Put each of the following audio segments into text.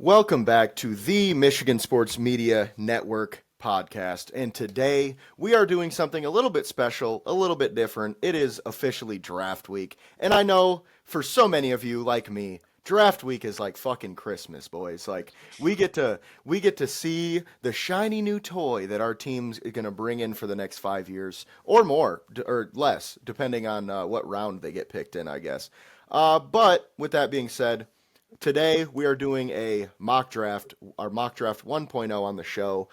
Welcome back to the Michigan Sports Media Network podcast. And today we are doing something a little bit special, a little bit different. It is officially draft week. And I know for so many of you like me, draft week is like fucking Christmas, boys. Like we get to see the shiny new toy that our team's going to bring in for the next 5 years or more or less, depending on what round they get picked in, I guess. But with that being said, today we are doing a mock draft, our mock draft 1.0 on the show.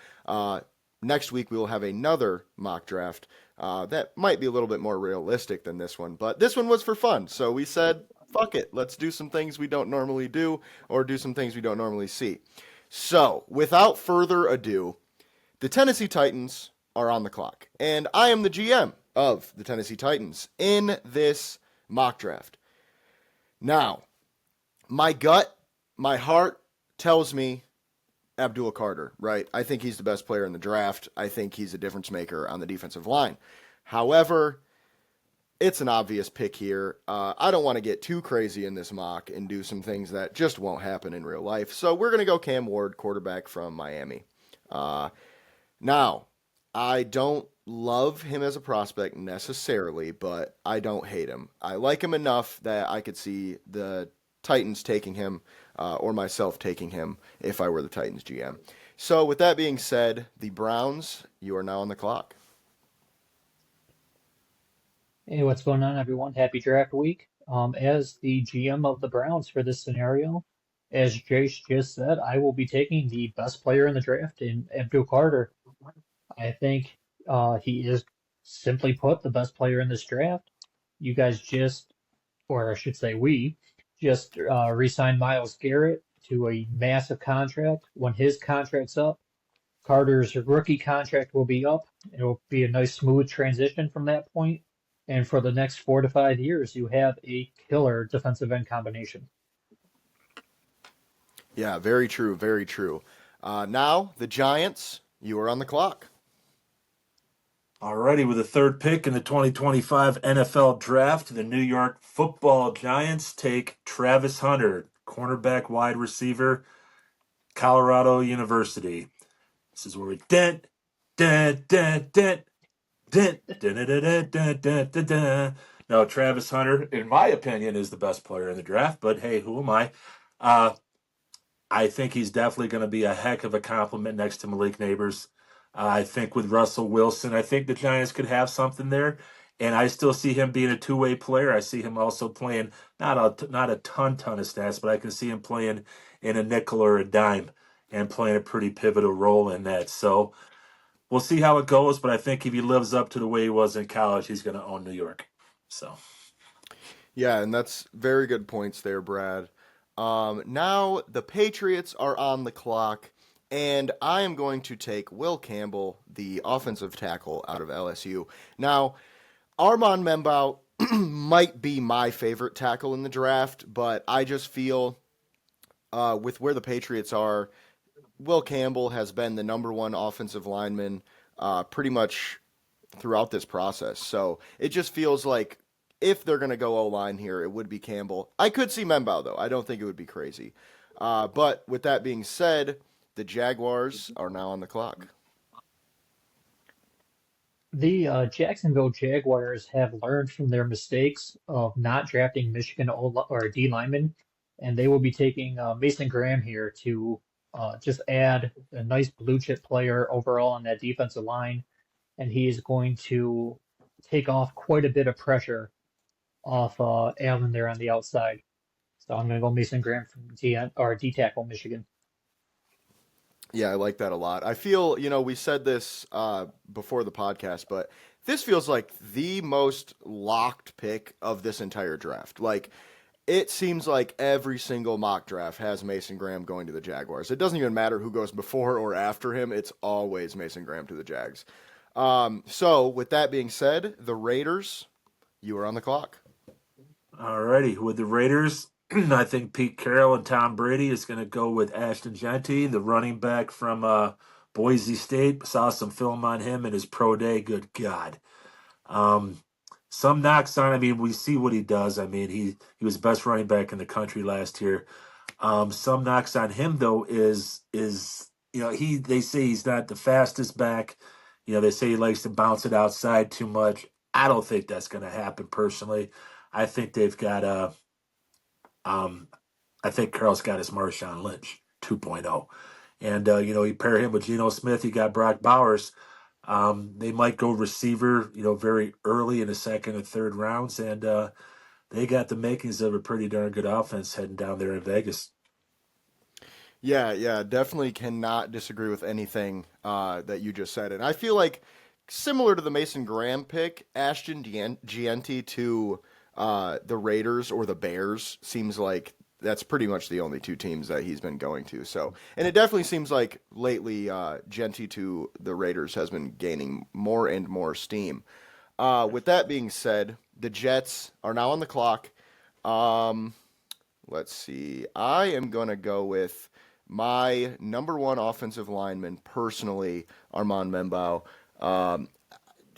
Next week we will have another mock draft that might be a little bit more realistic than this one, but this one was for fun. So we said, fuck it, let's do some things we don't normally do or do some things we don't normally see. So without further ado, the Tennessee Titans are on the clock, and I am the GM of the Tennessee Titans in this mock draft. Now, my gut, my heart tells me Abdul Carter, right? I think he's the best player in the draft. I think he's a difference maker on the defensive line. However, it's an obvious pick here. I don't want to get too crazy in this mock and do some things that just won't happen in real life. So we're going to go Cam Ward, quarterback from Miami. Now, I don't love him as a prospect necessarily, but I don't hate him. I like him enough that I could see the Titans taking him or myself taking him if I were the Titans GM. So with that being said, the Browns, you are now on the clock. Hey, what's going on, everyone? Happy draft week. As the GM of the Browns for this scenario, as Jace just said, I will be taking the best player in the draft in Abdul Carter. I think he is, simply put, the best player in this draft. You guys just, or I should say we, just re-signed Myles Garrett to a massive contract. When his contract's up, Carter's rookie contract will be up. It'll be a nice smooth transition from that point. And for the next 4 to 5 years, you have a killer defensive end combination. Yeah, very true, very true. Now, the Giants, you are on the clock. Alrighty, with the third pick in the 2025 NFL Draft, the New York Football Giants take Travis Hunter, cornerback wide receiver, Colorado University. This is where we dent, dent, dent, dent, dent, dent, dent, dent, dent, dent, dent. No, Travis Hunter, in my opinion, is the best player in the draft, but hey, who am I? I think he's definitely going to be a heck of a compliment next to Malik Neighbors. I think with Russell Wilson, I think the Giants could have something there. And I still see him being a two-way player. I see him also playing not a ton of stats, but I can see him playing in a nickel or a dime and playing a pretty pivotal role in that. So we'll see how it goes. But I think if he lives up to the way he was in college, he's going to own New York. So Yeah, and that's very good points there, Brad. Now the Patriots are on the clock, and I am going to take Will Campbell, the offensive tackle out of LSU. Now, Armand Membaugh might be my favorite tackle in the draft, but I just feel with where the Patriots are, Will Campbell has been the number one offensive lineman pretty much throughout this process. So it just feels like if they're going to go O-line here, it would be Campbell. I could see Membaugh, though. I don't think it would be crazy. But with that being said, the Jaguars are now on the clock. The Jacksonville Jaguars have learned from their mistakes of not drafting Michigan or D lineman, and they will be taking Mason Graham here to just add a nice blue chip player overall on that defensive line, and he is going to take off quite a bit of pressure off Allen there on the outside. So I'm going to go Mason Graham from D tackle Michigan. Yeah, I like that a lot. I feel, we said this before the podcast, but this feels like the most locked pick of this entire draft. Like, it seems like every single mock draft has Mason Graham going to the Jaguars. It doesn't even matter who goes before or after him. It's always Mason Graham to the Jags. So, with that being said, the Raiders, you are on the clock. alrighty, with the Raiders, I think Pete Carroll and Tom Brady is going to go with Ashton Genty, the running back from Boise State. Saw some film on him in his pro day. Good God. Um, some knocks on. I mean, we see what he does. I mean, he was best running back in the country last year. Some knocks on him though is they say he's not the fastest back. They say he likes to bounce it outside too much. I don't think that's going to happen personally. I think they've got um I think Carroll's got his Marshawn Lynch 2.0. And you pair him with Geno Smith, you got Brock Bowers. They might go receiver, very early in the second and third rounds, and they got the makings of a pretty darn good offense heading down there in Vegas. Yeah, definitely cannot disagree with anything that you just said. And I feel like similar to the Mason Graham pick, Ashton Gianti to the Raiders or the Bears seems like that's pretty much the only two teams that he's been going to. So, and it definitely seems like lately Genti to the Raiders has been gaining more and more steam. With that being said, the Jets are now on the clock. Um, let's see. I am going to go with my number one offensive lineman personally, Armand Membao. Um,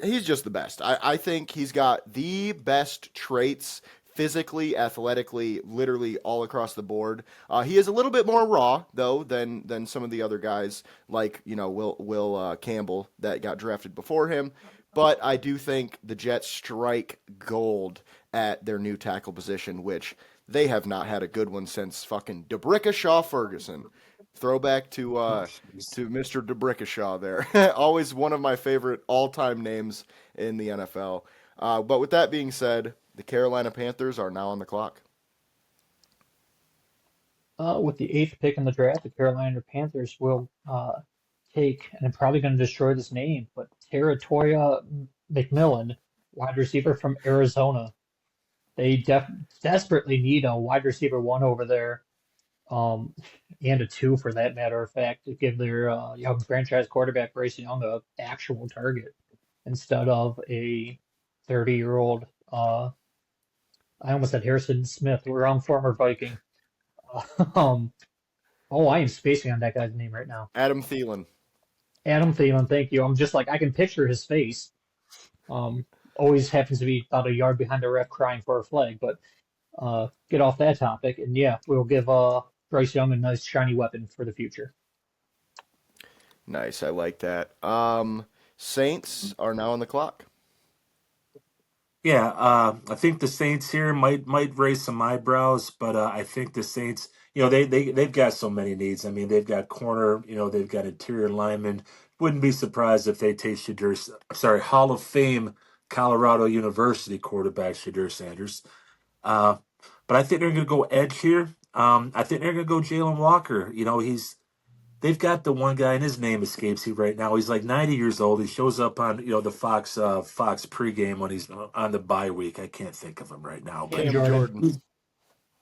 he's just the best. I think he's got the best traits physically, athletically, literally all across the board. He is a little bit more raw though than some of the other guys like Will Campbell that got drafted before him. But I do think the Jets strike gold at their new tackle position, which they have not had a good one since fucking DeBrickashaw Ferguson. Throwback Oh, jeez. to Mr. DeBrickashaw there. Always one of my favorite all-time names in the NFL. But with that being said, the Carolina Panthers are now on the clock. With the eighth pick in the draft, the Carolina Panthers will take, and I'm probably going to destroy this name, but Territoria McMillan, wide receiver from Arizona. They desperately need a wide receiver one over there, um, and a two for that matter of fact, to give their young franchise quarterback Bryce Young a actual target instead of a 30-year-old. I almost said Harrison Smith. We're on former Viking. Um, oh, I am spacing on that guy's name right now. Adam Thielen. Adam Thielen, thank you. I'm just like I can picture his face. Um, Always happens to be about a yard behind the ref crying for a flag. But get off that topic, and yeah, we'll give Bryce Young a nice shiny weapon for the future. Nice, I like that. Saints are now on the clock. Yeah, I think the Saints here might raise some eyebrows, but I think the Saints, they've got so many needs. I mean, they've got corner, they've got interior linemen. Wouldn't be surprised if they take Hall of Fame Colorado University quarterback Shadur Sanders. Uh, but I think they're going to go edge here. I think they're going to go Jalen Walker. They've got the one guy, and his name escapes me right now. He's like 90 years old. He shows up on the Fox pregame when he's on the bye week. I can't think of him right now, but Cam Cam Jordan. Jordan.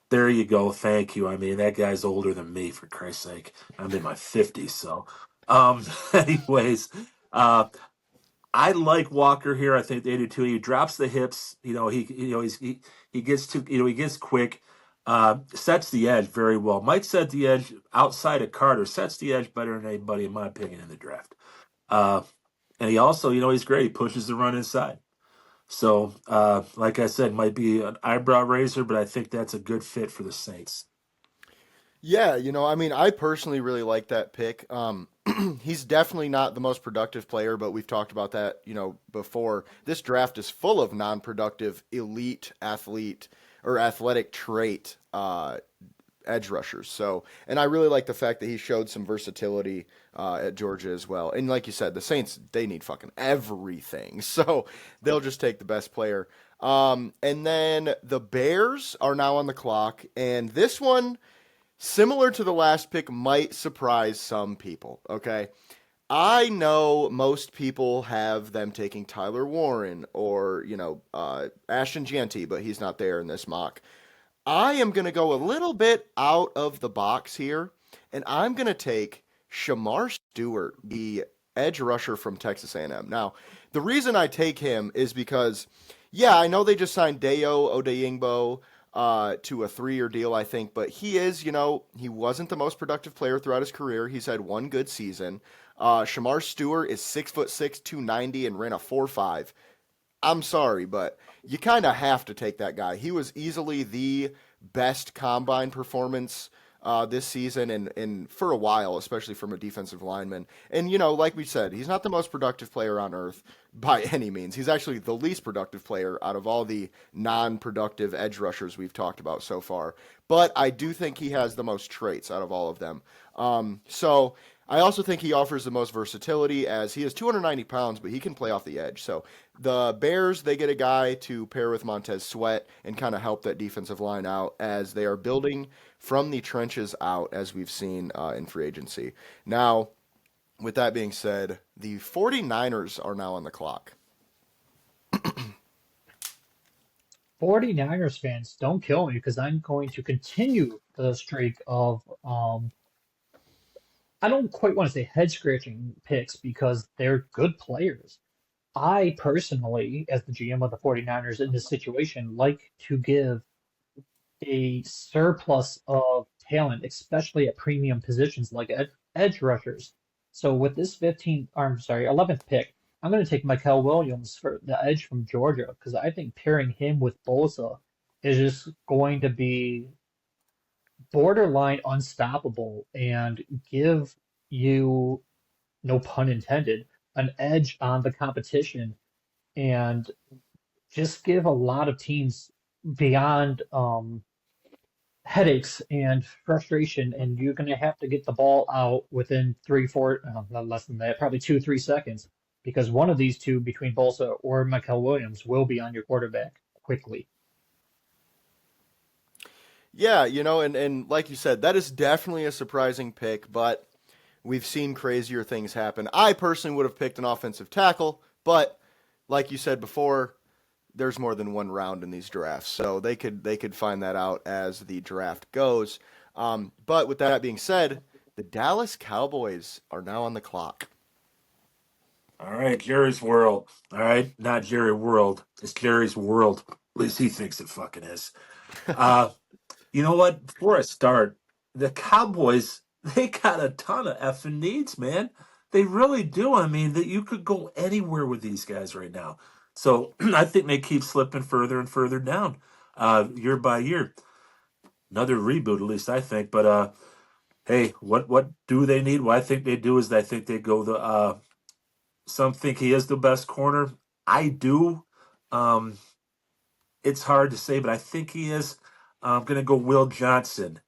there you go. Thank you. I mean, that guy's older than me, for Christ's sake. I'm in my 50s, so. Anyways, uh, I like Walker here. I think they do too. He drops the hips. He gets he gets quick. Sets the edge very well. Might set the edge outside of Carter. Sets the edge better than anybody, in my opinion, in the draft. Uh, and he also, he's great. He pushes the run inside. So, like I said, might be an eyebrow raiser, but I think that's a good fit for the Saints. Yeah, I mean, I personally really like that pick. He's definitely not the most productive player, but we've talked about that, before. This draft is full of non-productive elite athlete or athletic trait edge rushers. So, and I really like the fact that he showed some versatility at Georgia as well. And like you said, the Saints, they need fucking everything. So they'll just take the best player. And then the Bears are now on the clock, and this one, similar to the last pick, might surprise some people. Okay. I know most people have them taking Tyler Warren or, Ashton Jeanty, but he's not there in this mock. I am going to go a little bit out of the box here, and I'm going to take Shamar Stewart, the edge rusher from Texas A&M. Now, the reason I take him is because, yeah, I know they just signed Dayo Odeyingbo to a 3-year deal, I think, but he is, he wasn't the most productive player throughout his career. He's had one good season. Shamar Stewart is 6'6", 290, and ran a 4.5. I'm sorry, but you kind of have to take that guy. He was easily the best combine performance this season and for a while, especially from a defensive lineman. And, you know, like we said, he's not the most productive player on earth by any means. He's actually the least productive player out of all the non productive edge rushers we've talked about so far. But I do think he has the most traits out of all of them. So I also think he offers the most versatility as he is 290 pounds, but he can play off the edge. So the Bears, they get a guy to pair with Montez Sweat and kind of help that defensive line out as they are building from the trenches out, as we've seen in free agency. Now, with that being said, the 49ers are now on the clock. 49ers fans, don't kill me because I'm going to continue the streak of I don't quite want to say head scratching picks because they're good players. I personally, as the GM of the 49ers in this situation, like to give a surplus of talent, especially at premium positions like edge rushers. So with this 11th pick, I'm going to take Mikel Williams for the edge from Georgia because I think pairing him with Bosa is just going to be borderline unstoppable and give you, no pun intended, an edge on the competition and just give a lot of teams beyond headaches and frustration, and you're going to have to get the ball out within 3, 4, not less than that, probably 2, 3 seconds, because one of these two, between Bolsa or Mikel Williams, will be on your quarterback quickly. Yeah, you know, and like you said, that is definitely a surprising pick, but we've seen crazier things happen. I personally would have picked an offensive tackle, but like you said before, there's more than one round in these drafts, so they could find that out as the draft goes. But with that being said, the Dallas Cowboys are now on the clock. All right, Jerry's World. All right, not Jerry World. It's Jerry's World. At least he thinks it fucking is. Uh, you know what? Before I start, the Cowboys, they got a ton of effing needs, man. They really do. I mean, that you could go anywhere with these guys right now. So I think they keep slipping further and further down, year by year. Another reboot, at least I think. But hey, what do they need? What I think they do is I think they go the. Some think he is the best corner. I do. Um, it's hard to say, but I think he is. I'm going to go Will Johnson,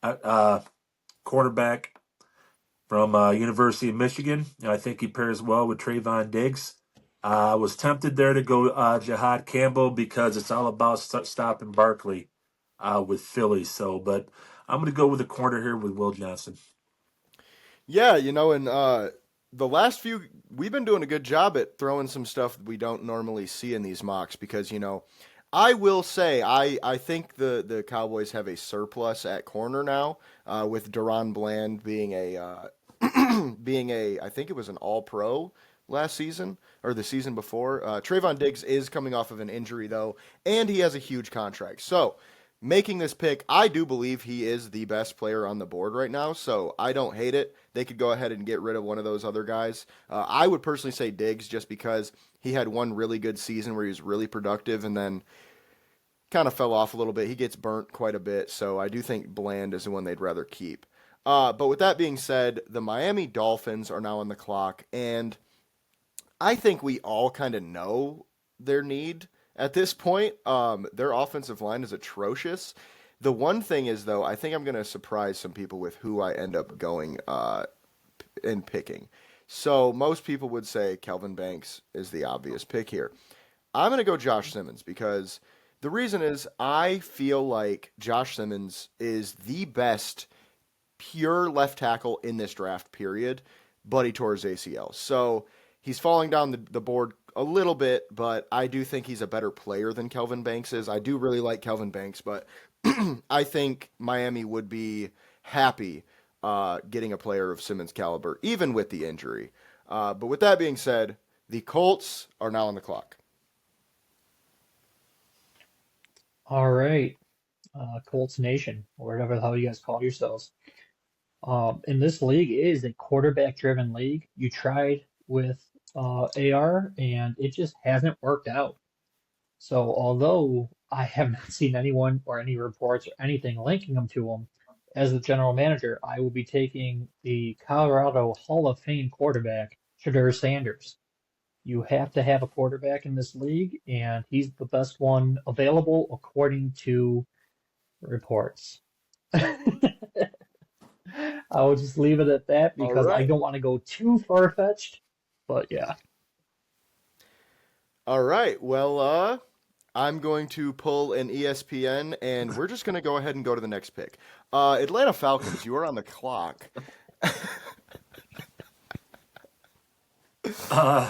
cornerback from University of Michigan. I think he pairs well with Trayvon Diggs. I was tempted there to go Jahad Campbell because it's all about stopping Barkley with Philly. So, but I'm going to go with the corner here with Will Johnson. Yeah, you know, and the last few, we've been doing a good job at throwing some stuff we don't normally see in these mocks because, you know, I will say I think the Cowboys have a surplus at corner now with Deron Bland being being a I think it was an All Pro last season or the season before. Trayvon Diggs is coming off of an injury though, and he has a huge contract. So making this pick, I do believe he is the best player on the board right now. So I don't hate it. They could go ahead and get rid of one of those other guys. I would personally say Diggs just because he had one really good season where he was really productive and then kind of fell off a little bit. He gets burnt quite a bit, so I do think Bland is the one they'd rather keep. But with that being said, the Miami Dolphins are now on the clock, and I think we all kind of know their need at this point. Their offensive line is atrocious. The one thing is, though, I think I'm going to surprise some people with who I end up going and picking. So most people would say Kelvin Banks is the obvious pick here. I'm going to go Josh Simmons because the reason is I feel like Josh Simmons is the best pure left tackle in this draft period, but he tore his ACL. So he's falling down the board a little bit, but I do think he's a better player than Kelvin Banks is. I do really like Kelvin Banks, but I think Miami would be happy getting a player of Simmons' caliber, even with the injury. But with that being said, the Colts are now on the clock. All right, Colts Nation, or whatever the hell you guys call yourselves. In this league, it is a quarterback-driven league. You tried with AR, and it just hasn't worked out. So although I have not seen anyone or any reports or anything linking him to him, as the general manager, I will be taking the Colorado Hall of Fame quarterback, Shedeur Sanders. You have to have a quarterback in this league, and he's the best one available according to reports. I will just leave it at that All because I right. don't want to go too far-fetched. But yeah. All right. Well, I'm going to pull an ESPN, and we're just going to go ahead and go to the next pick. Atlanta Falcons, you are on the clock. Uh,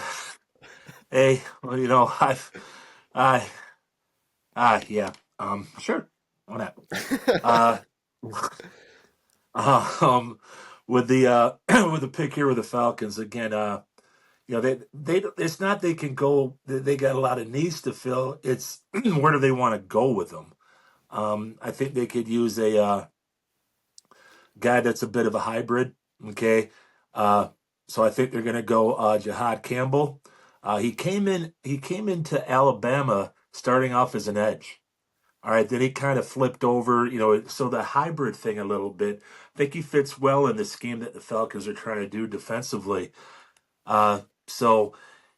hey, well, I, yeah, sure, why not? Uh, um, with the with the pick here with the Falcons again, it's not they can go. They got a lot of needs to fill. It's where do they want to go with them? I think they could use a guy that's a bit of a hybrid. Okay, uh, so I think they're going to go Jihad Campbell. He came in. He came into Alabama starting off as an edge. All right, then he kind of flipped over. So the hybrid thing a little bit. I think he fits well in the scheme that the Falcons are trying to do defensively. So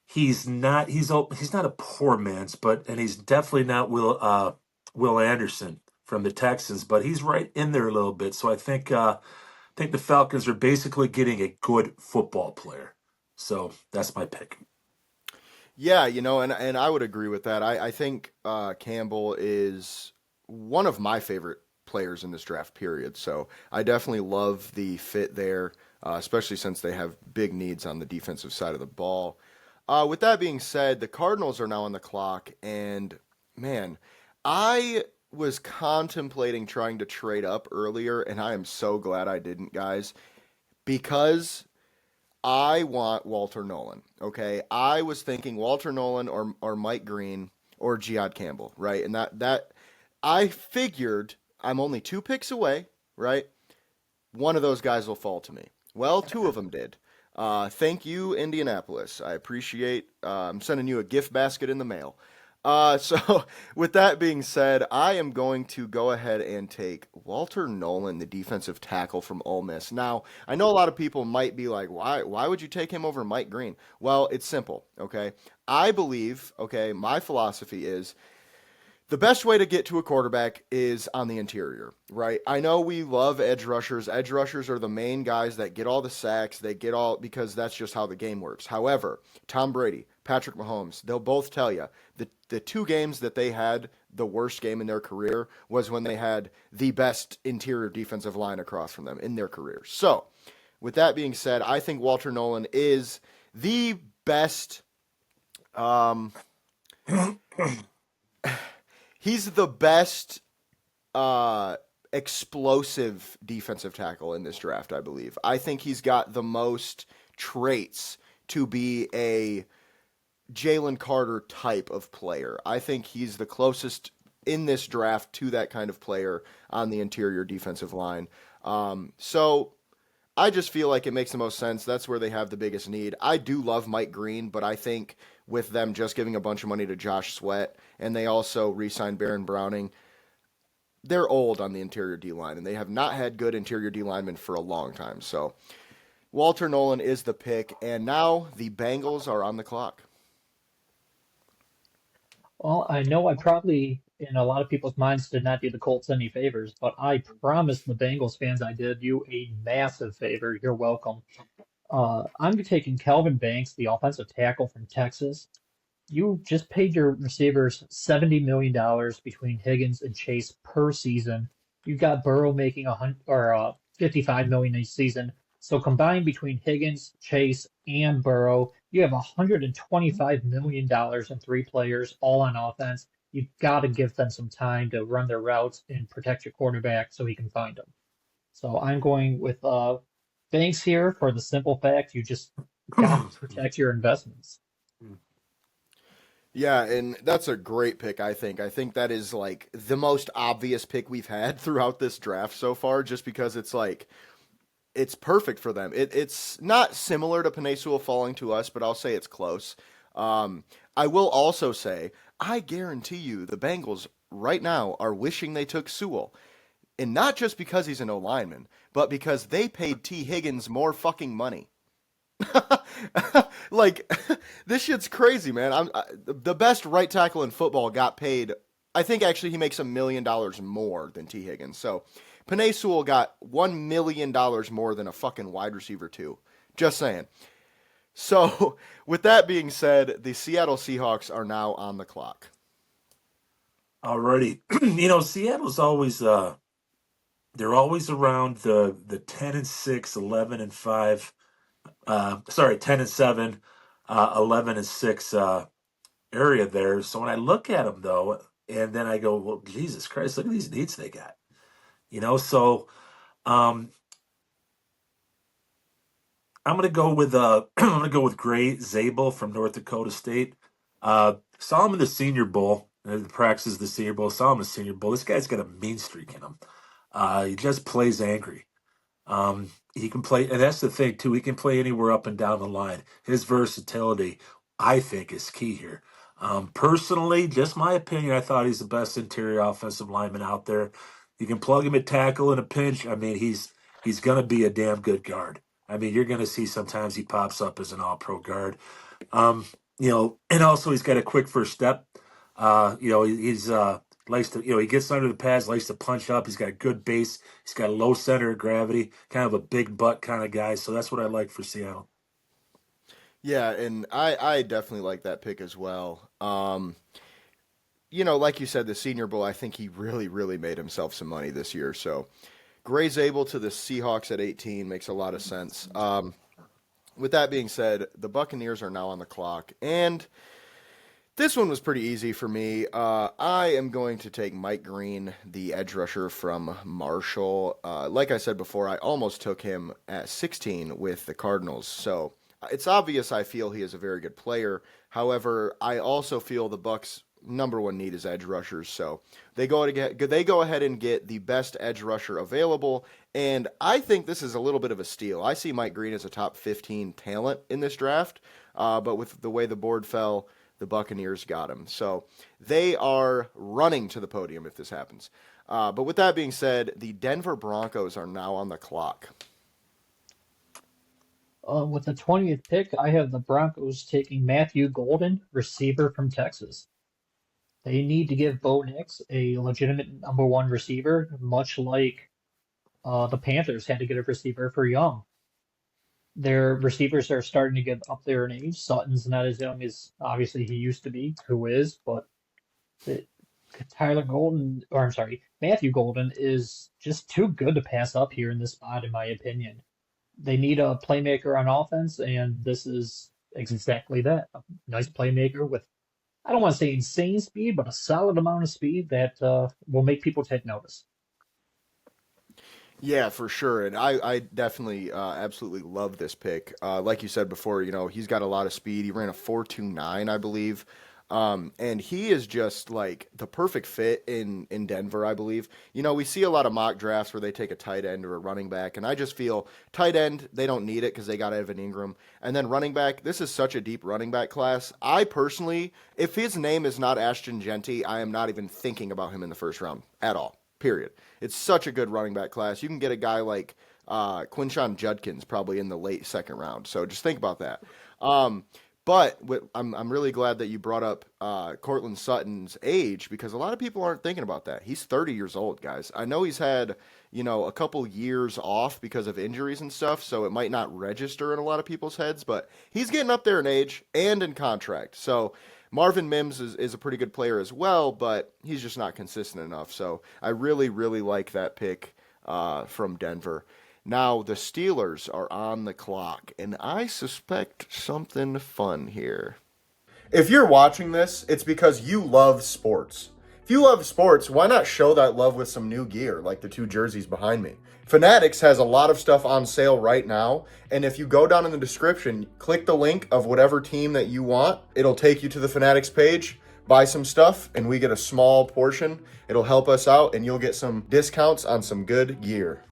he's not a poor man's, and he's definitely not Will Anderson from the Texans, but he's right in there a little bit. So I think the Falcons are basically getting a good football player. So that's my pick. Yeah, and I would agree with that. I think Campbell is one of my favorite players in this draft period. So I definitely love the fit there, especially since they have big needs on the defensive side of the ball. With that being said, the Cardinals are now on the clock, and man, I was contemplating trying to trade up earlier, and I am so glad I didn't, guys, because I want Walter Nolan. Okay, I was thinking Walter Nolan or Mike Green or Jihad Campbell, right? And that I figured I'm only two picks away, right? One of those guys will fall to me. Well, two of them did. Thank you, Indianapolis. I appreciate. I'm sending you a gift basket in the mail. So, with that being said, I am going to go ahead and take Walter Nolan, the defensive tackle from Ole Miss. Now, I know a lot of people might be like, why would you take him over Mike Green? Well, it's simple, okay? I believe, okay, my philosophy is the best way to get to a quarterback is on the interior, right? I know we love edge rushers. Edge rushers are the main guys that get all the sacks. They get all because that's just how the game works. However, Tom Brady, Patrick Mahomes, they'll both tell you the two games that they had the worst game in their career was when they had the best interior defensive line across from them in their career. So, with that being said, I think Walter Nolan is the best. Um, he's the best explosive defensive tackle in this draft, I believe. I think he's got the most traits to be a Jalen Carter type of player. I think he's the closest in this draft to that kind of player on the interior defensive line. So I just feel like it makes the most sense. That's where they have the biggest need. I do love Mike Green, but I think with them just giving a bunch of money to Josh Sweat and they also re-signed Baron Browning, they're old on the interior D line, and they have not had good interior D linemen for a long time. So Walter Nolan is the pick, and now the Bengals are on the clock. Well, I know I probably, in a lot of people's minds, did not do the Colts any favors, but I promise the Bengals fans I did you a massive favor. You're welcome. I'm taking Calvin Banks, the offensive tackle from Texas. You just paid your receivers $70 million between Higgins and Chase per season. You got Burrow making 55 million a season. So combined between Higgins, Chase, and Burrow, you have $125 million in three players, all on offense. You've got to give them some time to run their routes and protect your quarterback so he can find them. So I'm going with Banks here for the simple fact you just got to protect your investments. Yeah, and that's a great pick, I think. I think that is like the most obvious pick we've had throughout this draft so far, just because it's like it's perfect for them. It's not similar to Penei Sewell falling to us, but I'll say it's close. I will also say, I guarantee you the Bengals right now are wishing they took Sewell. And not just because he's an O lineman, but because they paid T. Higgins more fucking money. Like, this shit's crazy, man. The best right tackle in football got paid. I think actually he makes $1 million more than T. Higgins. So Penei Sewell got $1 million more than a fucking wide receiver too. Just saying. So with that being said, the Seattle Seahawks are now on the clock. Alrighty. Seattle's always they're always around the 10-6, 11-5. 10-7, 11-6 area there. So when I look at them though, and then I go, well, Jesus Christ, look at these needs they got. So um, I'm gonna go with I'm gonna go with Gray Zabel from North Dakota State. Saw him in the Senior Bowl. The practices the Senior Bowl. Saw him in the Senior Bowl. This guy's got a mean streak in him. He just plays angry. He can play, and that's the thing too. He can play anywhere up and down the line. His versatility, I think, is key here. Personally, just my opinion, I thought he's the best interior offensive lineman out there. You can plug him at tackle in a pinch. I mean, he's going to be a damn good guard. I mean, you're going to see sometimes he pops up as an all-pro guard. And also he's got a quick first step. He's likes to, he gets under the pads, likes to punch up. He's got a good base. He's got a low center of gravity, kind of a big butt kind of guy. So that's what I like for Seattle. Yeah, and I definitely like that pick as well. Like you said, the Senior Bowl, I think he really, really made himself some money this year. So Gray Zabel to the Seahawks at 18 makes a lot of sense. With that being said, the Buccaneers are now on the clock, and this one was pretty easy for me. I am going to take Mike Green, the edge rusher from Marshall. Like I said before, I almost took him at 16 with the Cardinals. So it's obvious I feel he is a very good player. However, I also feel the Bucs' number one need is edge rushers. So they go ahead and get the best edge rusher available. And I think this is a little bit of a steal. I see Mike Green as a top 15 talent in this draft. But with the way the board fell, the Buccaneers got him. So they are running to the podium if this happens. But with that being said, the Denver Broncos are now on the clock. With the 20th pick, I have the Broncos taking Matthew Golden, receiver from Texas. They need to give Bo Nix a legitimate number one receiver, much like the Panthers had to get a receiver for Young. Their receivers are starting to get up there in age. Sutton's not as young as obviously he used to be, who is, but the, Matthew Golden is just too good to pass up here in this spot, in my opinion. They need a playmaker on offense, and this is exactly that. A nice playmaker with, I don't want to say insane speed, but a solid amount of speed that will make people take notice. Yeah, for sure. And I definitely absolutely love this pick. Like you said before, he's got a lot of speed. He ran a 4.29, I believe. And he is just like the perfect fit in Denver, I believe. We see a lot of mock drafts where they take a tight end or a running back, and I just feel tight end, they don't need it because they got Evan Ingram. And then running back, this is such a deep running back class. I personally, if his name is not Ashton Genty, I am not even thinking about him in the first round at all. Period. It's such a good running back class. You can get a guy like Quinshon Judkins probably in the late second round. So just think about that. But I'm really glad that you brought up Cortland Sutton's age because a lot of people aren't thinking about that. He's 30 years old, guys. I know he's had a couple years off because of injuries and stuff, so it might not register in a lot of people's heads. But he's getting up there in age and in contract. So Marvin Mims is a pretty good player as well, but he's just not consistent enough. So I really, really like that pick from Denver. Now the Steelers are on the clock, and I suspect something fun here. If you're watching this, it's because you love sports. If you love sports, why not show that love with some new gear, like the two jerseys behind me? Fanatics has a lot of stuff on sale right now, and if you go down in the description, click the link of whatever team that you want, it'll take you to the Fanatics page, buy some stuff, and we get a small portion. It'll help us out, and you'll get some discounts on some good gear.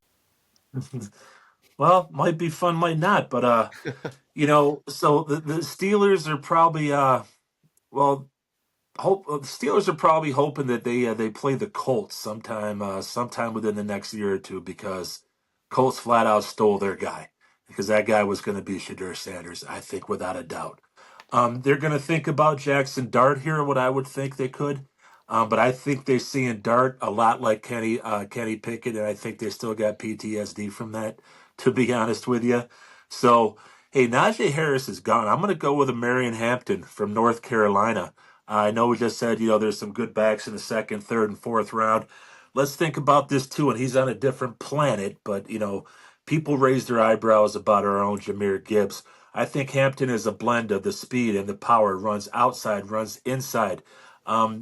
Well, might be fun, might not, but so the Steelers are probably well, The Steelers are probably hoping that they play the Colts sometime within the next year or two, because Colts flat out stole their guy, because that guy was going to be Shadur Sanders, I think, without a doubt. They're going to think about Jackson Dart here, what I would think they could. But I think they're seeing Dart a lot like Kenny Pickett, and I think they still got PTSD from that, to be honest with you. So, hey, Najee Harris is gone. I'm going to go with a Marion Hampton from North Carolina. I know we just said, there's some good backs in the second, third, and fourth round. Let's think about this too. And he's on a different planet, but, people raise their eyebrows about our own Jahmyr Gibbs. I think Hampton is a blend of the speed and the power, runs outside, runs inside.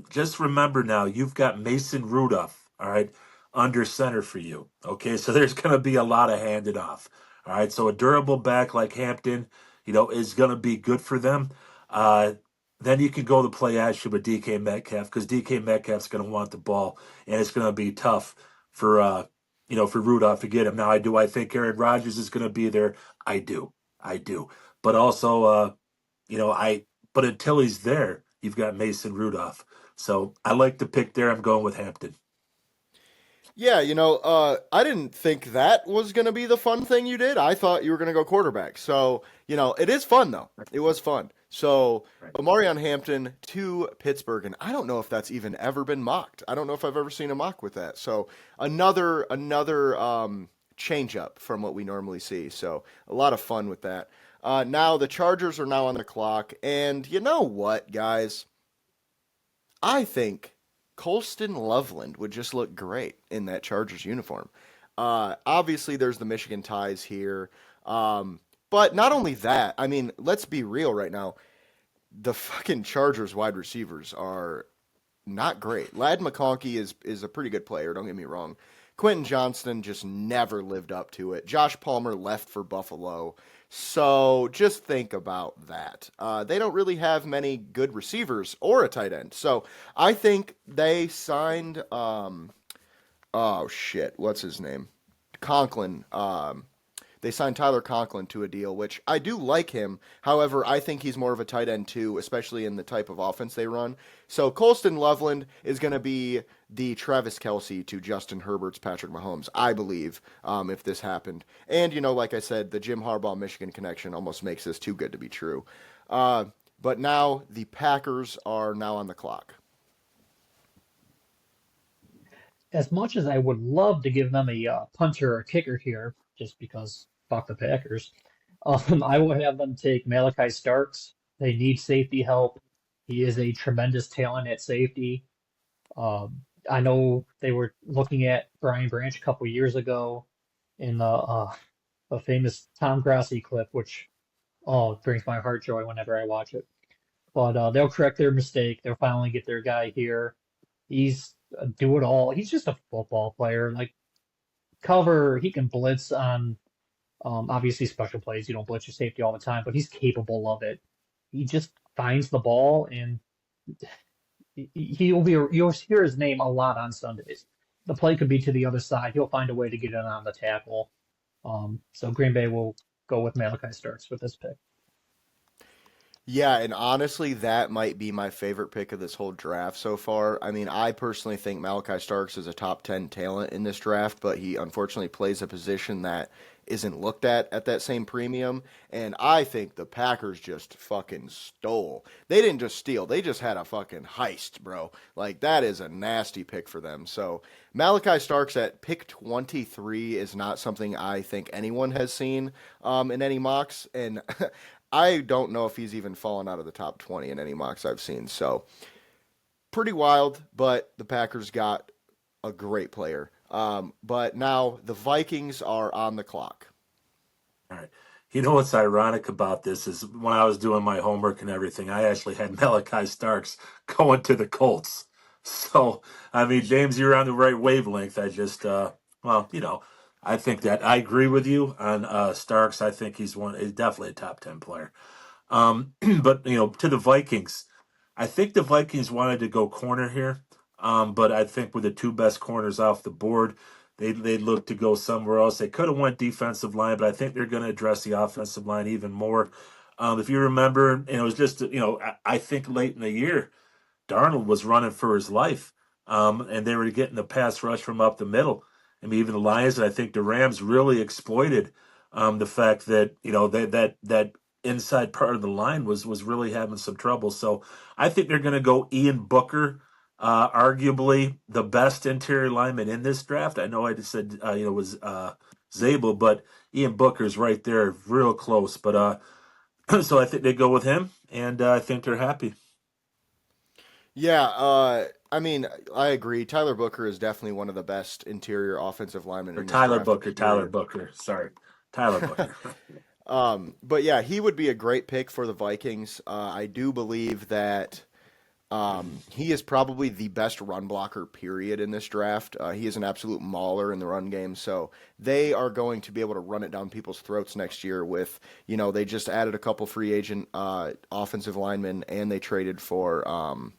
Just remember now, you've got Mason Rudolph, all right, under center for you. Okay, so there's going to be a lot of handed off. All right, so a durable back like Hampton, is going to be good for them. Then you can go to play action with DK Metcalf, because DK Metcalf's going to want the ball, and it's going to be tough for Rudolph to get him. Now, I think Aaron Rodgers is going to be there. I do. But also, but until he's there, you've got Mason Rudolph. So I like the pick there. I'm going with Hampton. Yeah, I didn't think that was going to be the fun thing you did. I thought you were going to go quarterback. So, it is fun, though. It was fun. So, Omarion Hampton to Pittsburgh, and I don't know if that's even ever been mocked. I don't know if I've ever seen a mock with that. So, another change up from what we normally see. So, a lot of fun with that. Now, the Chargers are now on the clock, and you know what, guys? I think Colston Loveland would just look great in that Chargers uniform. Obviously, there's the Michigan ties here. But not only that, I mean, let's be real right now. The fucking Chargers wide receivers are not great. Ladd McConkey is a pretty good player, don't get me wrong. Quentin Johnston just never lived up to it. Josh Palmer left for Buffalo. So just think about that. They don't really have many good receivers or a tight end. So I think they signed, oh shit, what's his name? Conklin. They signed Tyler Conklin to a deal, which I do like him. However, I think he's more of a tight end too, especially in the type of offense they run. So Colston Loveland is going to be the Travis Kelce to Justin Herbert's Patrick Mahomes, I believe, if this happened. And, like I said, the Jim Harbaugh-Michigan connection almost makes this too good to be true. But now the Packers are now on the clock. As much as I would love to give them a punter or a kicker here, just because fuck the Packers, I will have them take Malachi Starks. They need safety help. He is a tremendous talent at safety. I know they were looking at Brian Branch a couple years ago in the famous Tom Grassi clip, which brings my heart joy whenever I watch it. But they'll correct their mistake. They'll finally get their guy here. He's a do it all. He's just a football player. Like cover, he can blitz on obviously special plays. You don't blitz your safety all the time, but he's capable of it. He just finds the ball, and you'll hear his name a lot on Sundays. The play could be to the other side. He'll find a way to get in on the tackle. So Green Bay will go with Malachi Starks with this pick. Yeah, and honestly, that might be my favorite pick of this whole draft so far. I mean, I personally think Malachi Starks is a top 10 talent in this draft, but he unfortunately plays a position that isn't looked at that same premium. And I think the Packers just fucking stole. They didn't just steal, they just had a fucking heist, bro. Like, that is a nasty pick for them. So, Malachi Starks at pick 23 is not something I think anyone has seen in any mocks. And I don't know if he's even fallen out of the top 20 in any mocks I've seen. So pretty wild, but the Packers got a great player. But now the Vikings are on the clock. All right. You know what's ironic about this is when I was doing my homework and everything, I actually had Malachi Starks going to the Colts. So, I mean, James, you're on the right wavelength. I just, I think that I agree with you on Starks. I think he's definitely a top 10 player. But, to the Vikings, I think the Vikings wanted to go corner here. But I think with the two best corners off the board, they look to go somewhere else. They could have went defensive line, but I think they're going to address the offensive line even more. If you remember, it was just, I think late in the year, Darnold was running for his life, and they were getting the pass rush from up the middle. I mean, even the Lions and I think the Rams really exploited the fact that that inside part of the line was really having some trouble. So I think they're going to go Ian Booker, arguably the best interior lineman in this draft. I know I just said was Zabel, but Ian Booker's right there, real close. But so I think they go with him, and I think they're happy. Yeah, I mean, I agree. Tyler Booker is definitely one of the best interior offensive linemen Or in this draft, Tyler period. Booker. Sorry, Tyler Booker. But yeah, he would be a great pick for the Vikings. I do believe that he is probably the best run blocker, period, in this draft. He is an absolute mauler in the run game, so they are going to be able to run it down people's throats next year with, they just added a couple free agent offensive linemen and they traded for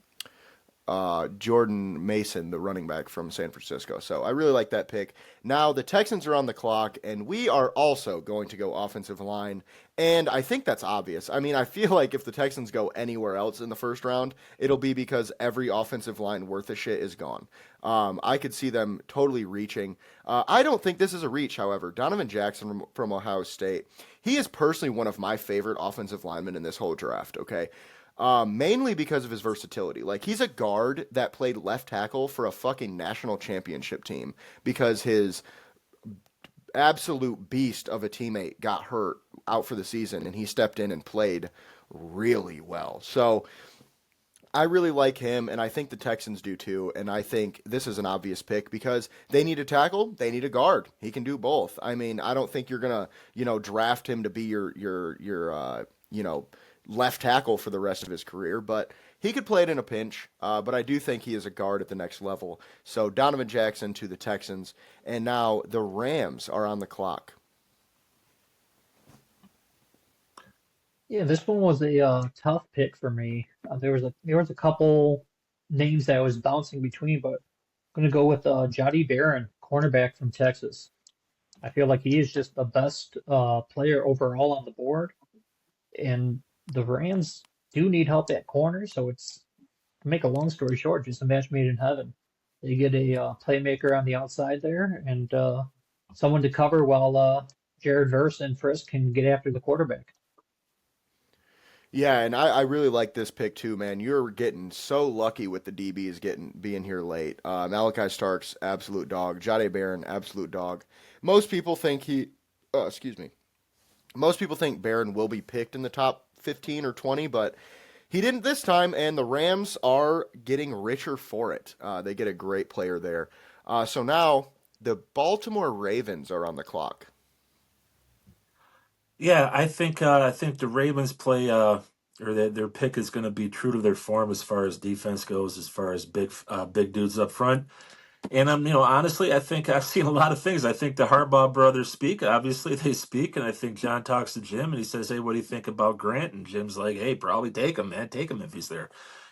Jordan Mason, the running back from San Francisco. So I really like that pick. Now the Texans are on the clock, and we are also going to go offensive line. And I think that's obvious. I mean, I feel like if the Texans go anywhere else in the first round, it'll be because every offensive line worth a shit is gone. I could see them totally reaching. I don't think this is a reach, however. Donovan Jackson from Ohio State, he is personally one of my favorite offensive linemen in this whole draft, okay? Mainly because of his versatility. Like, he's a guard that played left tackle for a fucking national championship team because his absolute beast of a teammate got hurt out for the season and he stepped in and played really well. So I really like him, and I think the Texans do too. And I think this is an obvious pick because they need a tackle, they need a guard. He can do both. I mean, I don't think you're gonna, draft him to be your left tackle for the rest of his career, but he could play it in a pinch. But I do think he is a guard at the next level. So Donovan Jackson to the Texans, and now the Rams are on the clock. Yeah, this one was a tough pick for me. There was a couple names that I was bouncing between, but I'm gonna go with Jody Barron, cornerback from Texas. I feel like he is just the best player overall on the board, and the Rams do need help at corner, so it's to make a long story short, just a match made in heaven. They get a playmaker on the outside there, and someone to cover while Jared Verse and Frisk can get after the quarterback. Yeah, and I really like this pick too, man. You're getting so lucky with the DBs being here late. Malachi Starks, absolute dog. Jade Barron, absolute dog. Most people think excuse me. Most people think Barron will be picked in the top 15 or 20, but he didn't this time, and the Rams are getting richer for it. They get a great player there. So now the Baltimore Ravens are on the clock. Yeah, I think the Ravens play or their pick is going to be true to their form as far as defense goes, as far as big dudes up front. And honestly, I think I've seen a lot of things. I think the Harbaugh brothers speak. Obviously, they speak, and I think John talks to Jim, and he says, "Hey, what do you think about Grant?" And Jim's like, "Hey, probably take him, man. Take him if he's there."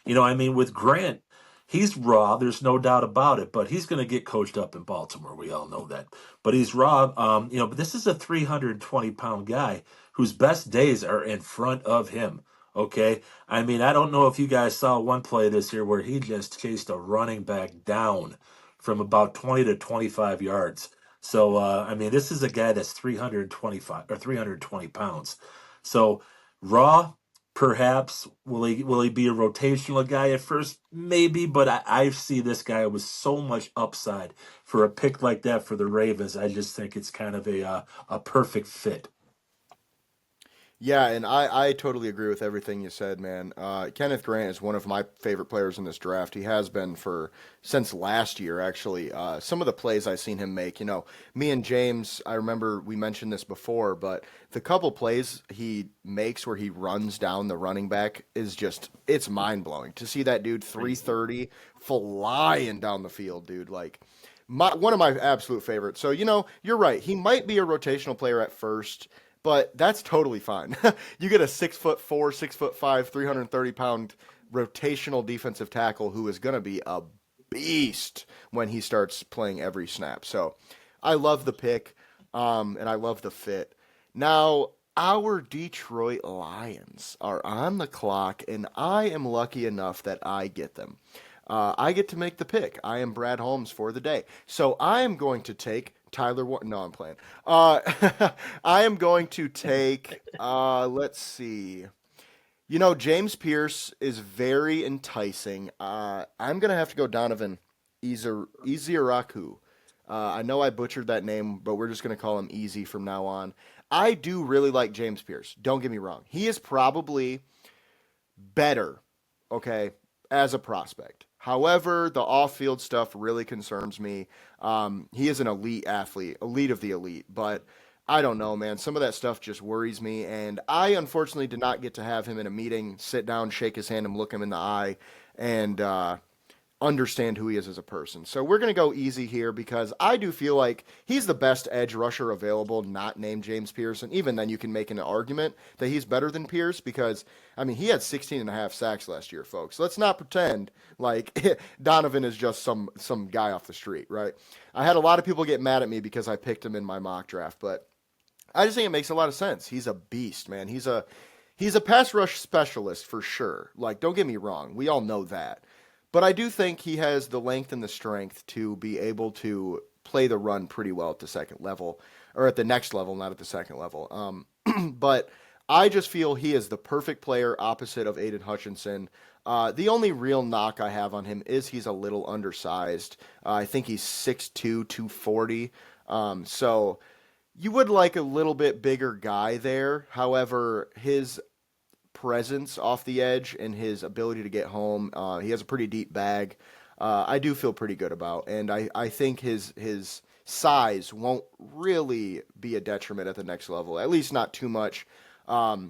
I mean, with Grant, he's raw. There's no doubt about it. But he's going to get coached up in Baltimore. We all know that. But he's raw. But this is a 320-pound guy whose best days are in front of him. Okay. I mean, I don't know if you guys saw one play this year where he just chased a running back down from about 20 to 25 yards. So, I mean, this is a guy that's 325 or 320 pounds. So, raw, perhaps. Will he be a rotational guy at first? Maybe, but I see this guy with so much upside for a pick like that for the Ravens. I just think it's kind of a perfect fit. Yeah, and I totally agree with everything you said, man. Kenneth Grant is one of my favorite players in this draft. He has been for since last year, actually. Some of the plays I've seen him make, me and James, I remember we mentioned this before, but the couple plays he makes where he runs down the running back is just, it's mind blowing to see that dude 330 flying down the field, dude. Like, one of my absolute favorites. So, you're right. He might be a rotational player at first, but that's totally fine. You get a 6'4", 6'5", 330-pound rotational defensive tackle who is going to be a beast when he starts playing every snap. So I love the pick, and I love the fit. Now Our Detroit Lions are on the clock, and I am lucky enough that I get them. I get to make the pick. I am Brad Holmes for the day. So I am going to take Tyler Warren. No, I'm playing. Uh, I am going to take, let's see. James Pierce is very enticing. I'm going to have to go Donovan Iziraku. I know I butchered that name, but we're just going to call him Easy from now on. I do really like James Pierce. Don't get me wrong. He is probably better, okay, as a prospect. However, the off field stuff really concerns me. He is an elite athlete, elite of the elite, but I don't know, man. Some of that stuff just worries me. And I unfortunately did not get to have him in a meeting, sit down, shake his hand, and look him in the eye, and understand who he is as a person. So we're going to go easy here because I do feel like he's the best edge rusher available, not named James Pierce. And even then, you can make an argument that he's better than Pierce because, I mean, he had 16 and a half sacks last year, folks. Let's not pretend like Donovan is just some guy off the street, right? I had a lot of people get mad at me because I picked him in my mock draft, but I just think it makes a lot of sense. He's a beast, man. He's a pass rush specialist for sure. Like, don't get me wrong. We all know that. But I do think he has the length and the strength to be able to play the run pretty well at the second level, or at the next level, not at the second level. But I just feel he is the perfect player opposite of Aiden Hutchinson. The only real knock I have on him is he's a little undersized. I think he's 6'2", 240. So you would like a little bit bigger guy there. However, his presence off the edge and his ability to get home. He has a pretty deep bag. I do feel pretty good about, and I think his size won't really be a detriment at the next level. At least not too much.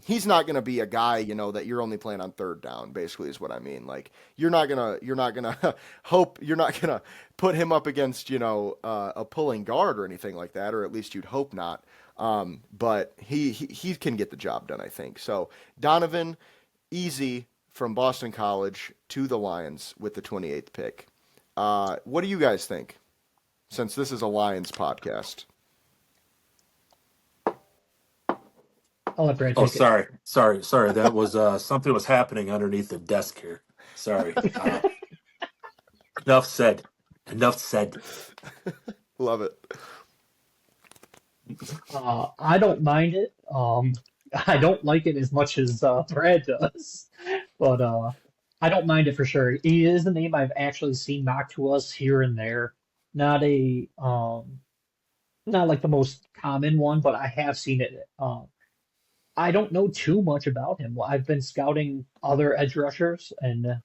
He's not gonna be a guy, that you're only playing on third down. Basically, is what I mean. Like you're not gonna hope you're not gonna put him up against a pulling guard or anything like that, or at least you'd hope not. But he can get the job done, I think. So Donovan, easy from Boston College to the Lions with the 28th pick. What do you guys think? Since this is a Lions podcast. I'll let Brad Oh, take it. sorry. That was something was happening underneath the desk here. Sorry. Enough said. Enough said. Love it. I don't mind it. I don't like it as much as Brad does, but I don't mind it for sure. He is a name I've actually seen knocked to us here and there. Not a not like the most common one, but I have seen it. I don't know too much about him. Well, I've been scouting other edge rushers, and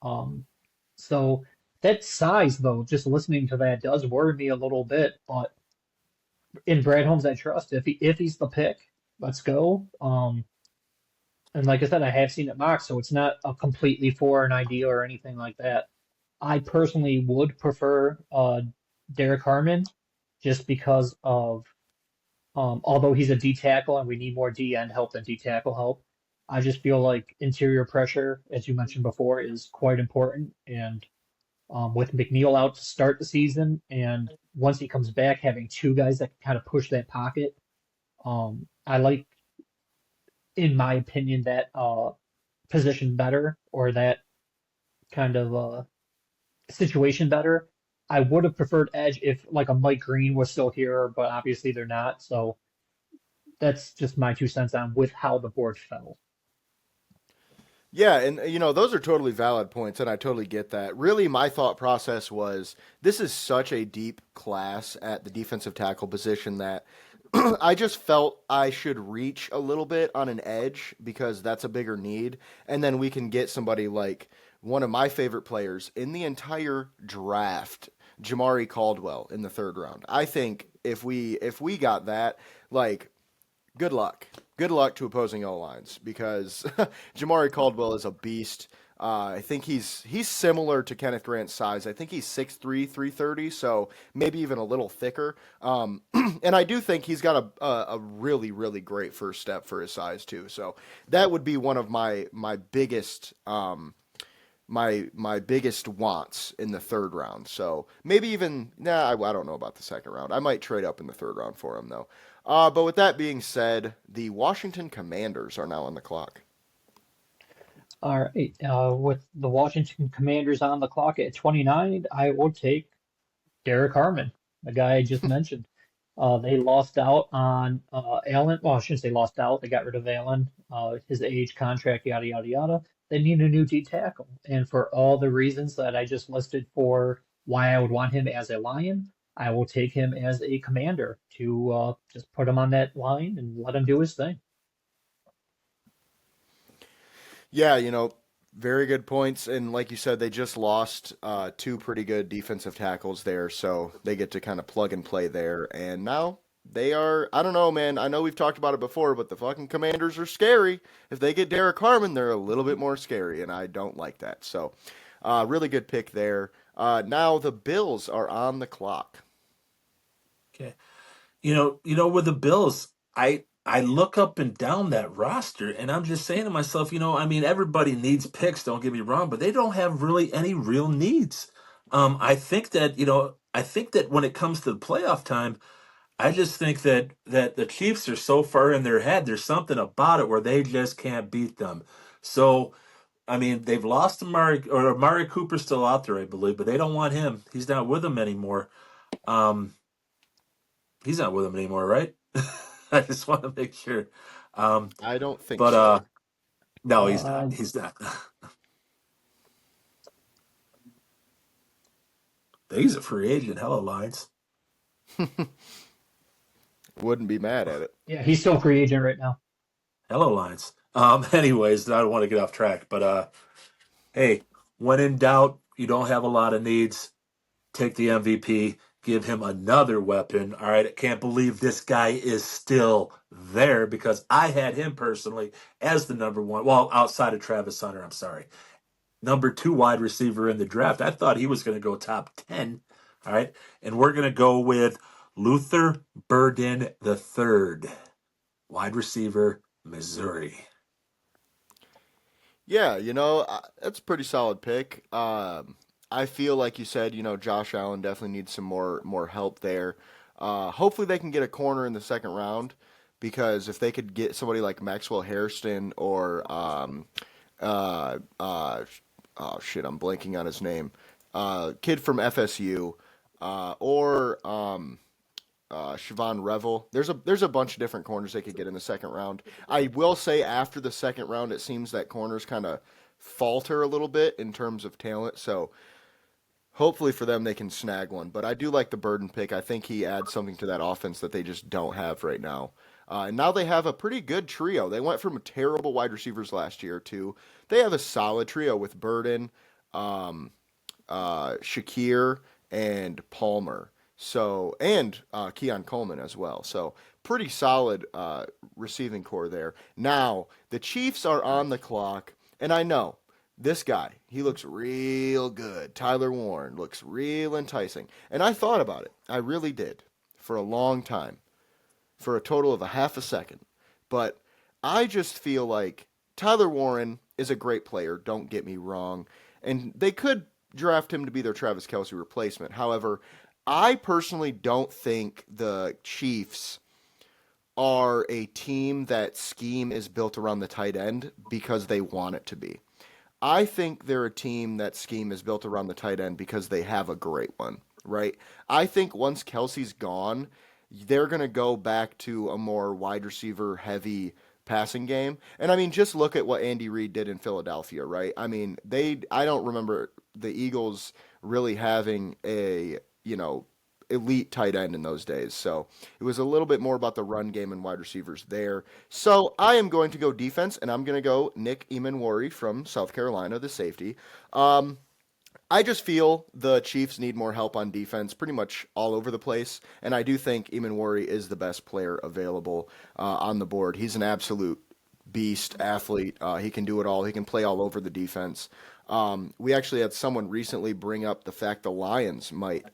um, so that size though, just listening to that does worry me a little bit. But in Brad Holmes, I trust. If he's the pick, let's go. And like I said, I have seen it mocked, so it's not a completely foreign idea or anything like that. I personally would prefer Derek Harmon just because of although he's a D tackle and we need more D end help than D tackle help. I just feel like interior pressure, as you mentioned before, is quite important. And with McNeil out to start the season, and once he comes back, having two guys that can kind of push that pocket, I like, in my opinion, that position better or that kind of situation better. I would have preferred edge if like a Mike Green was still here, but obviously they're not. So that's just my 2 cents on with how the board fell. Yeah, and those are totally valid points, and I totally get that. Really, my thought process was this is such a deep class at the defensive tackle position that I just felt I should reach a little bit on an edge because that's a bigger need, and then we can get somebody like one of my favorite players in the entire draft, Jamari Caldwell in the third round. I think if we got that, like, good luck. Good luck to opposing O lines because Jamari Caldwell is a beast. I think he's similar to Kenneth Grant's size. I think he's 6'3", 330, so maybe even a little thicker. And I do think he's got a really, really great first step for his size too. So that would be one of my biggest my biggest wants in the third round. So maybe even I don't know about the second round. I might trade up in the third round for him though. But with that being said, the Washington Commanders are now on the clock. All right. With the Washington Commanders on the clock at 29, I will take Derek Harmon, the guy I just mentioned. They lost out on Allen. Well, I shouldn't say lost out. They got rid of Allen, his age, contract, yada, yada, yada. They need a new D tackle. And for all the reasons that I just listed for why I would want him as a Lion, I will take him as a Commander to just put him on that line and let him do his thing. Yeah, very good points. And like you said, they just lost two pretty good defensive tackles there, so they get to kind of plug and play there. And now they are, I don't know, man. I know we've talked about it before, but the fucking Commanders are scary. If they get Derek Harmon, they're a little bit more scary, and I don't like that. So, really good pick there. Now the Bills are on the clock. Okay. With the Bills, I look up and down that roster, and I'm just saying to myself, I mean, everybody needs picks. Don't get me wrong, but they don't have really any real needs. I think that when it comes to the playoff time, I just think that the Chiefs are so far in their head. There's something about it where they just can't beat them. So, I mean, they've lost Amari Cooper's still out there, I believe, but they don't want him. He's not with them anymore. Um, he's not with them anymore, right? I just want to make sure. Um, I don't think but so. no, he's not. Uh, He's not. He's a free agent. Hello, Lines. Wouldn't be mad at it. yeah, he's still a free agent right now. Hello, Lines. Anyways, I don't want to get off track, but hey, when in doubt, you don't have a lot of needs. Take the MVP. Give him another weapon. All right, I can't believe this guy is still there because I had him personally as the number one. Well, outside of Travis Hunter, I'm sorry. Number two wide receiver in the draft. I thought he was going to go top 10. All right. And we're going to go with Luther Burden the third, wide receiver, Missouri. Yeah, that's a pretty solid pick. I feel like you said, Josh Allen definitely needs some more help there. Hopefully they can get a corner in the second round because if they could get somebody like Maxwell Hairston or uh, uh, oh shit, I'm blanking on his name, kid from FSU, or Siobhan Revel. There's a bunch of different corners they could get in the second round. I will say after the second round, it seems that corners kind of falter a little bit in terms of talent. So hopefully for them they can snag one. But I do like the Burden pick. I think he adds something to that offense that they just don't have right now. And now they have a pretty good trio. They went from terrible wide receivers last year to they have a solid trio with Burden, um, Shakir and Palmer. So and Keon Coleman as well. So pretty solid receiving core there. Now the Chiefs are on the clock, and I know this guy. He looks real good. Tyler Warren looks real enticing, and I thought about it. I really did for a long time, for a total of a half a second. But I just feel like Tyler Warren is a great player, don't get me wrong. And they could draft him to be their Travis Kelce replacement. However, I personally don't think the Chiefs are a team that scheme is built around the tight end because they want it to be. I think they're a team that scheme is built around the tight end because they have a great one, right? I think once Kelsey's gone, they're going to go back to a more wide receiver heavy passing game. And I mean, just look at what Andy Reid did in Philadelphia, right? I mean, I don't remember the Eagles really having a, elite tight end in those days. So it was a little bit more about the run game and wide receivers there. So I am going to go defense, and I'm going to go Nick Emanwari from South Carolina, the safety. Um, I just feel the Chiefs need more help on defense pretty much all over the place, and I do think Emanwari is the best player available on the board. He's an absolute beast athlete. He can do it all. He can play all over the defense. We actually had someone recently bring up the fact the Lions might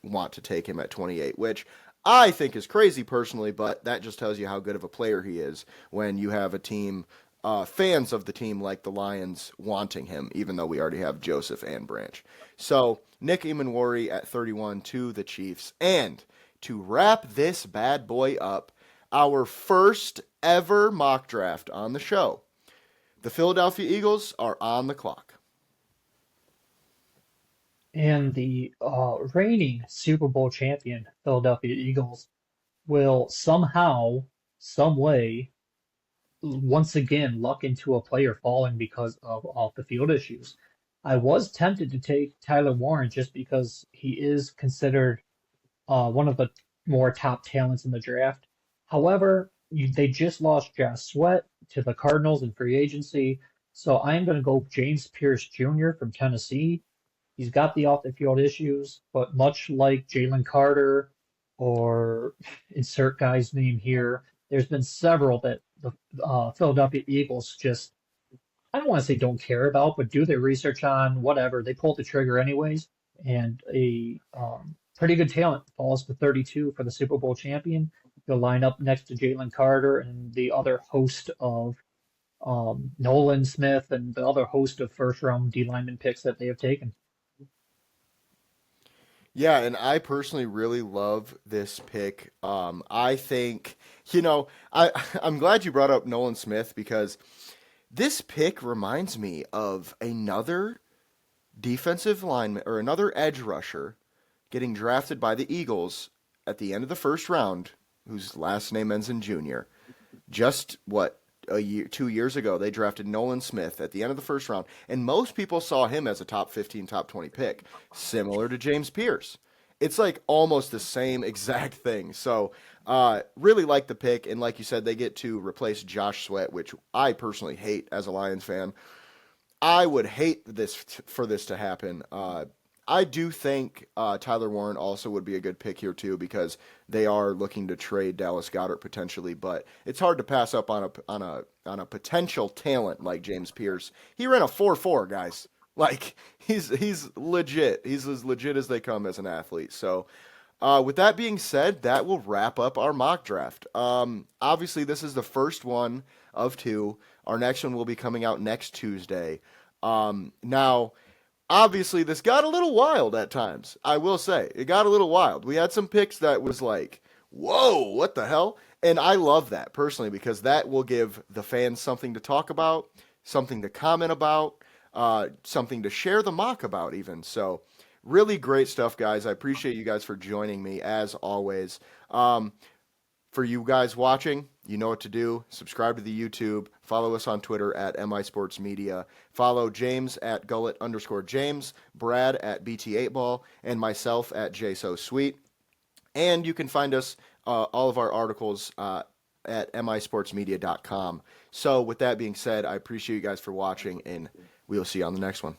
want to take him at 28, which I think is crazy personally, but that just tells you how good of a player he is when you have a team fans of the team like the Lions wanting him, even though we already have Joseph and Branch. So Nick Emanwari at 31 to the Chiefs. And to wrap this bad boy up, our first ever mock draft on the show. The Philadelphia Eagles are on the clock. And the reigning Super Bowl champion Philadelphia Eagles will somehow, some way, once again luck into a player falling because of off the field issues. I was tempted to take Tyler Warren just because he is considered one of the more top talents in the draft. However, they just lost Josh Sweat to the Cardinals in free agency, so I am going to go James Pierce Jr. from Tennessee. He's got the off the field issues, but much like Jalen Carter or insert guy's name here, there's been several that the Philadelphia Eagles just, I don't want to say don't care about, but do their research on, whatever. They pull the trigger anyways, and a pretty good talent falls to 32 for the Super Bowl champion. He'll line up next to Jalen Carter and the other host of Nolan Smith and the other host of first round D lineman picks that they have taken. Yeah, and I personally really love this pick. I think, you know, I'm glad you brought up Nolan Smith because this pick reminds me of another defensive lineman or another edge rusher getting drafted by the Eagles at the end of the first round, whose last name ends in Junior. Just what, a year, 2 years ago, they drafted Nolan Smith at the end of the first round, and most people saw him as a top 15, top 20 pick, similar to James Pierce. It's like almost the same exact thing. So, really like the pick, and like you said, they get to replace Josh Sweat, which I personally hate as a Lions fan. I would hate for this to happen. I do think Tyler Warren also would be a good pick here too because they are looking to trade Dallas Goedert potentially, but it's hard to pass up on a potential talent like James Pierce. He ran a 4.4, guys. Like he's legit. He's as legit as they come as an athlete. So with that being said, that will wrap up our mock draft. Obviously, this is the first one of two. Our next one will be coming out next Tuesday. Now, obviously, this got a little wild at times. I will say, it got a little wild. We had some picks that was like, whoa, what the hell? And I love that personally because that will give the fans something to talk about, something to comment about, something to share the mock about even. So really great stuff, guys. I appreciate you guys for joining me as always. For you guys watching, you know what to do. Subscribe to the YouTube. Follow us on Twitter at MI Sports Media. Follow James at Gullet_James, Brad at BT8Ball, and myself at JSoSweet. And you can find us, all of our articles, at misportsmedia.com. So with that being said, I appreciate you guys for watching, and we'll see you on the next one.